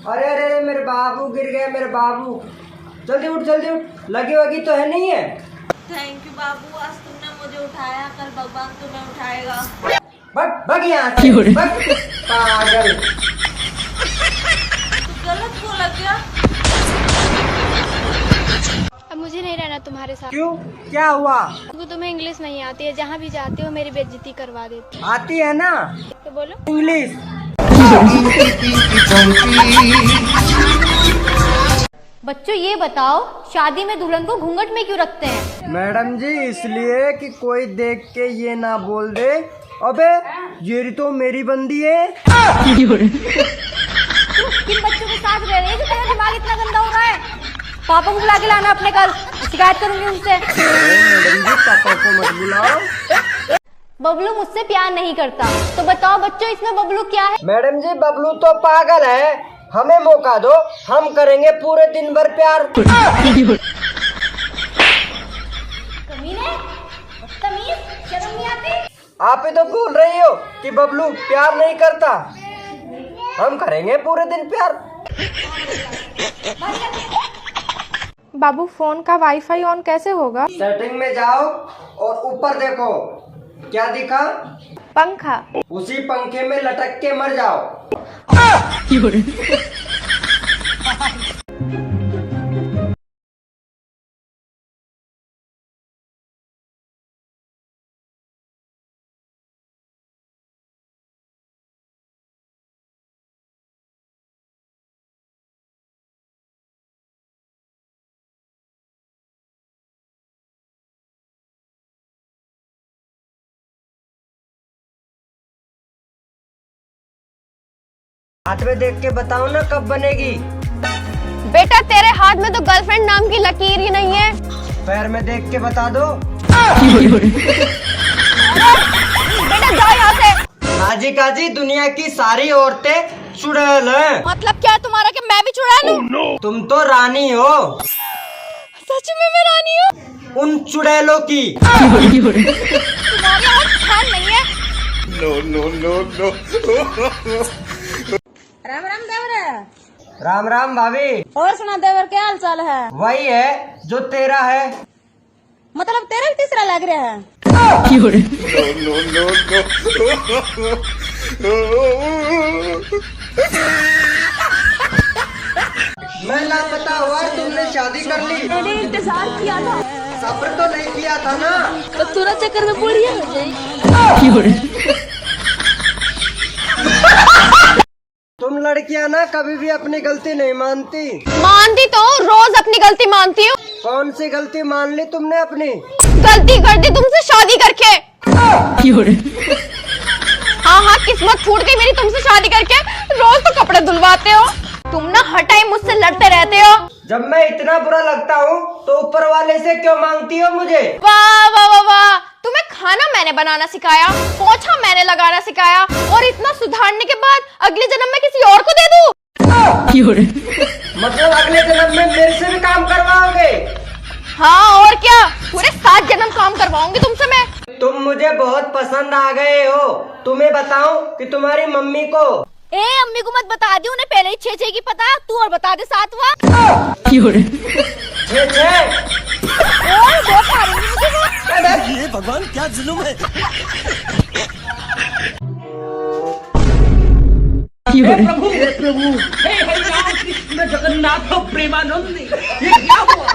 अरे अरे अरे मेरे बाबू गिर गए मेरे बाबू। जल्दी उठ लगी वगी तो है नहीं है। थैंक यू बाबू, आज तुमने मुझे उठाया, कल भगवान तुम्हें उठाएगा। भाग यहाँ से, भाग, पागल। तू गलत बोला क्या? अब मुझे नहीं रहना तुम्हारे साथ। क्यों, क्या हुआ? क्योंकि तुम्हें इंग्लिश नहीं आती है, जहाँ भी जाते हो मेरी बेइज्जती करवा देती आती है ना तो बोलो इंग्लिश। बच्चों ये बताओ, शादी में दुल्हन को घूंघट में क्यों रखते हैं? मैडम जी इसलिए कि कोई देख के ये ना बोल दे अबे ये तो मेरी बंदी है। किन बच्चों के साथ रह रही है जो तेरा दिमाग इतना गंदा हो रहा है? पापा को बुला के लाना अपने, कल शिकायत करूंगी उनसे। मैडम जी पापा को मत बुलाओ। बबलू मुझसे प्यार नहीं करता, तो बताओ बच्चों इसमें बबलू क्या है? मैडम जी बबलू तो पागल है, हमें मौका दो, हम करेंगे पूरे दिन भर प्यार। कमीने, बदतमीज, शर्म नहीं आती? आप ही तो बोल रही हो कि बबलू प्यार नहीं करता, हम करेंगे पूरे दिन प्यार। बाबू फोन का वाईफाई ऑन कैसे होगा? सेटिंग में जाओ और ऊपर देखो, क्या दिखा? पंखा। उसी पंखे में लटक के मर जाओ। हाथ में देख के बताओ ना कब बनेगी। बेटा तेरे हाथ में तो गर्लफ्रेंड नाम की लकीर ही नहीं है। पैर में देख के बता दो। बेटा जाओ यहाँ से। काजी काजी दुनिया की सारी औरतें चुड़ैल हैं। मतलब क्या है तुम्हारा कि मैं भी चुड़ैल हूँ? तुम तो रानी हो। सच में मैं रानी हूँ? उन चुड़ैलों की। तुम्हारी आवाज खान नहीं है। राम राम देवर। राम राम भाभी। और सुना देवर, क्या हाल चाल है? वही है जो तेरा है। मतलब तेरा भी तीसरा लग रहा है। मैं लापता हुआ तुमने शादी कर ली। मैंने इंतजार किया था। सब्र तो नहीं किया था ना। तो तुरा चक्कर में बुढ़िया हो जाए। तुम लड़कियां ना कभी भी अपनी गलती नहीं मानती। मानती तो रोज अपनी गलती मानती हूँ। कौन सी गलती मान ली तुमने अपनी? गलती कर दी तुमसे शादी करके। हाँ किस्मत फूट गई मेरी तुमसे शादी करके। रोज तो कपड़े धुलवाते हो तुम ना, हर टाइम मुझसे लड़ते रहते हो। जब मैं इतना बुरा लगता हूँ तो ऊपर वाले से क्यों मांगती हो मुझे? वाह वाह वाह वाह, तुम्हें खाना मैंने बनाना सिखाया, पोछा मैंने लगाना सिखाया, और इतना सुधारने के बाद अगले जन्म में किसी और को दे दूँ? मतलब अगले जन्म में मेरे से भी काम करवाओगे? हाँ और क्या, पूरे 7 जन्म काम करवाऊंगी तुमसे मैं। तुम मुझे बहुत पसंद आ गए हो। तुम्हें बताऊं कि तुम्हारी मम्मी को। अम्मी को मत बता दी, उन्हें पहले ही 6 की पता, तू और बता दे 7वां। ये भगवान क्या जुल्म है। हे प्रभु हे हरिराम कृष्ण जगन्नाथ प्रेमानंद, ये क्या हुआ?